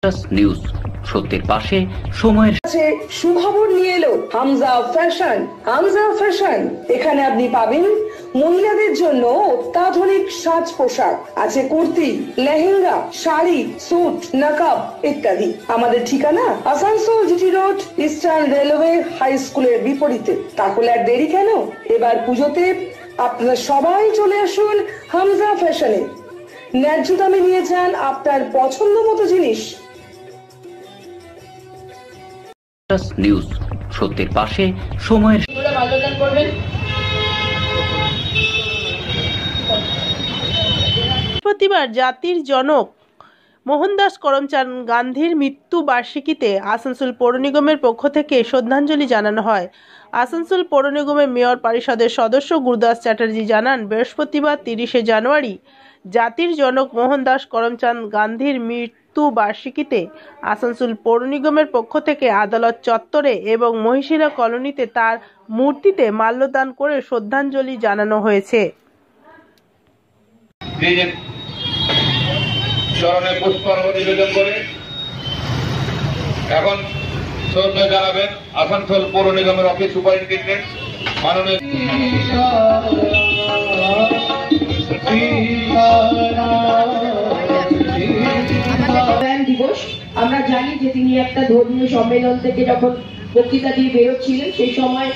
News সত্যের পাশে সময়ের সুখবর নিয়ে এলো হামজা ফ্যাশন। হামজা ফ্যাশন, এখানে আপনি পাবেন মহিলাদের জন্য অত্যাধুনিক সাজ পোশাক, আছে কুর্তি, লেহেঙ্গা, শাড়ি, স্যুট, নকাব ইত্যাদি। আমাদের ঠিকানা Asansol GT road, eastern railway high স্কুলের বিপরীতে। তাহলে আর দেরি কেন, এবার পুজোতে আপনারা সবাই চলে আসুন হামজা ফ্যাশনে। ন্যায্য দামে নিয়ে যান আপনার পছন্দ মতো জিনিস। নিউজ সত্যের পাশে সময়ের বৃহস্পতিবার জাতির জনক মোহনদাস করমচাঁদ গান্ধীর মৃত্যু বার্ষিকীতে আসানসোল পৌর নিগমের পক্ষ থেকে শ্রদ্ধাঞ্জলি জানানো হয়। আসানসোল পৌর নিগমের মেয়র পরিষদের সদস্য গুরুদাস চ্যাটার্জি জানান, বৃহস্পতিবার 30শে জানুয়ারি জাতির জনক মোহনদাস করমচাঁদ গান্ধীর মৃত্যু বার্ষিকীতে আসানসোল পৌর নিগমের পক্ষ থেকে আদালত চত্বরে এবং মহিশিলা কলোনিতে তার মূর্তিতে মাল্যদান করে শ্রদ্ধাঞ্জলি জানানো হয়েছে। চরণে পুষ্পার্ঘ নিবেদন করে এখন শ্রদ্ধা জানাবেন আসানসোল পৌর নিগমের অফিস সুপারিনটেন্ডেন্ট মাননীয় দিবস। আমরা জানি যে তিনি একটা ধর্মীয় সম্মেলন থেকে যখন বক্তৃতা দিয়ে বেরোচ্ছিলেন, সেই সময়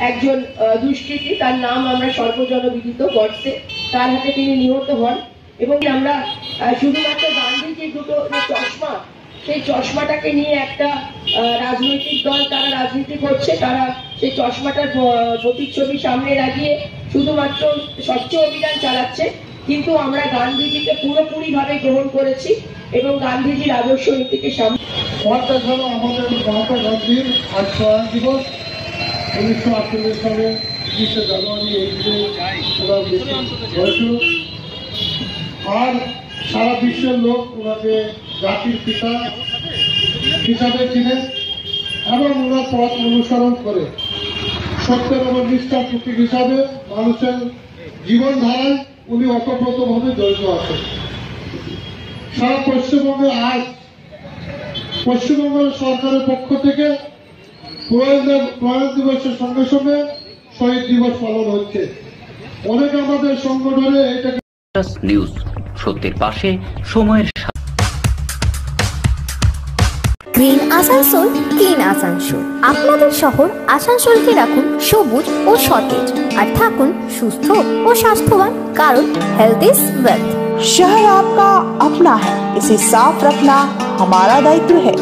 একজন দুষ্কৃতী, তার নাম আমরা সর্বজনবিদিত গডসে, তার হাতে তিনি নিহত হন। এবং আমরা শুধুমাত্র গান্ধীজির দুটো যে চশমা, সেই চশমাটাকে নিয়ে একটা রাজনৈতিক দল তারা রাজনীতি করছে, তারা সেই চশমাটার প্রতিচ্ছবি সামনে লাগিয়ে শুধুমাত্র স্বচ্ছ অভিযান চালাচ্ছে। কিন্তু আমরা গান্ধীজিকে পুরোপুরি ভাবে গ্রহণ করেছি এবং গান্ধীজির আদর্শ নীতিকে সামনে। আমাদের মহাত্মা গান্ধীর আজ প্রয়াণ দিবস 1948 সালে 30শে জানুয়ারি এই দিনে ওনার মৃত্যু হয়েছিল। আর সারা বিশ্বের লোক ওনাকে জাতির পিতা হিসাবে চিনে এবং ওনার পথ অনুসরণ করে সত্যের এবং নিষ্ঠার প্রতীক হিসাবে মানুষের জীবনধারায় উনি ওতপ্রোতভাবে জড়িত আছেন। সারা পশ্চিমবঙ্গে আজ পশ্চিমবঙ্গ সরকারের পক্ষ থেকে প্রয়াণ দিবসের সঙ্গে সঙ্গে শহীদ দিবস পালন হচ্ছে। অনেকে আমাদের সংগঠনে এটাকে নিউজ সত্যের পাশে সময়ের গ্রিন আসানসোল, ক্লিন আসানসোল। আপনাদের শহর আসানসোলকে রাখুন সবুজ ও সতেজ, আর থাকুন সুস্থ ও স্বাস্থ্যবান, কারণ হেলথ ইজ ওয়েলথ। शहर आपका अपना है, इसे साफ रखना हमारा दायित्व है।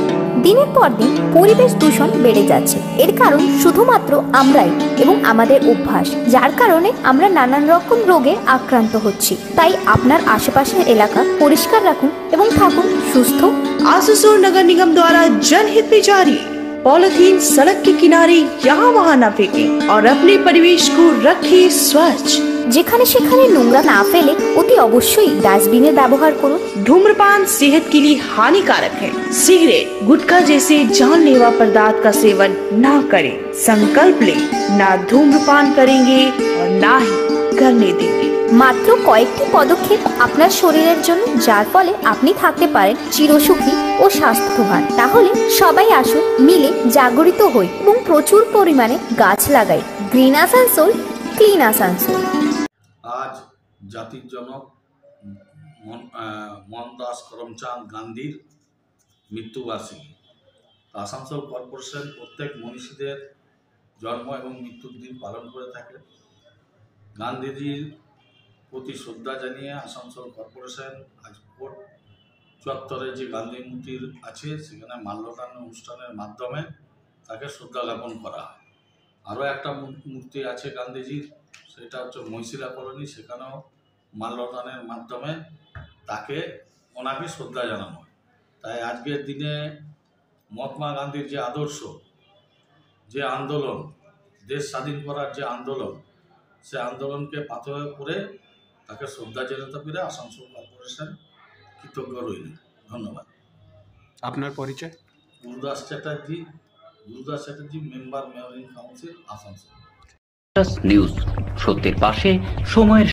দিনের পর দিন পরিবেশ দূষণ বেড়ে যাচ্ছে। এর কারণ শুধুমাত্র আমরাই এবং আমাদের অভ্যাস, যার কারণে আমরা নানান রকম রোগে আক্রান্ত হচ্ছি। তাই আপনার আশেপাশের এলাকা পরিষ্কার রাখুন এবং থাকুন সুস্থ। आसनसोल नगर निगम द्वारा जनहित में जारी। पॉलिथीन सड़क के किनारे यहाँ वहाँ न फेंकें और अपने परिवेश को रखें स्वच्छ। যেখানে সেখানে নোংরা না ফেলে অতি অবশ্যই ডাস্টবিনের ব্যবহার করুন। धूम्रपान सेहत के लिए हानिकारक है। सिगरेट, गुटखा जैसे जानलेवा पदार्थ का सेवन न करें। संकल्प ले, ना धूम्रपान करेंगे और ना ही करने देंगे। মাত্র কয়েকটি পদক্ষেপ আপনার শরীরের জন্য, যার ফলে আপনি থাকতে পারেন চিরসুখী ও স্বাস্থ্যবান। তাহলে সবাই আসুন, মিলে জাগরিত হই এবং প্রচুর পরিমাণে গাছ লাগাই। Green Asansol, clean Asansol. আজ জাতির জনক মোহনদাস করমচাঁদ গান্ধীর মৃত্যুবার্ষিকী। আসানসোল কর্পোরেশন প্রত্যেক মনীষীদের জন্ম এবং মৃত্যুর দিন পালন করে থাকে। গান্ধীজির প্রতি শ্রদ্ধা জানিয়ে আসানসোল কর্পোরেশন আজ কোর্ট চত্বরে যে গান্ধী মূর্তি আছে সেখানে মাল্যদান অনুষ্ঠানের মাধ্যমে তাকে শ্রদ্ধা জ্ঞাপন করা হয়। আরও একটা মূর্তি আছে গান্ধীজির, সেটা হচ্ছে মহিশিলা কলোনি, সেখানেও মাল্যদানের মাধ্যমে ওনাকে শ্রদ্ধা জানানো হয়। তাই আজকের দিনে মহাত্মা গান্ধীর যে আদর্শ, যে আন্দোলন, দেশ স্বাধীন করার যে আন্দোলন, সে আন্দোলনকে পাথরে করে তাকে শ্রদ্ধা জানাতে পেরে আসানসোল কর্পোরেশন কৃতজ্ঞ রইল। ধন্যবাদ। আপনার পরিচয়? Gurudas Chatterjee, member mayor in council, Asansol. News সত্যের পাশে সময়ের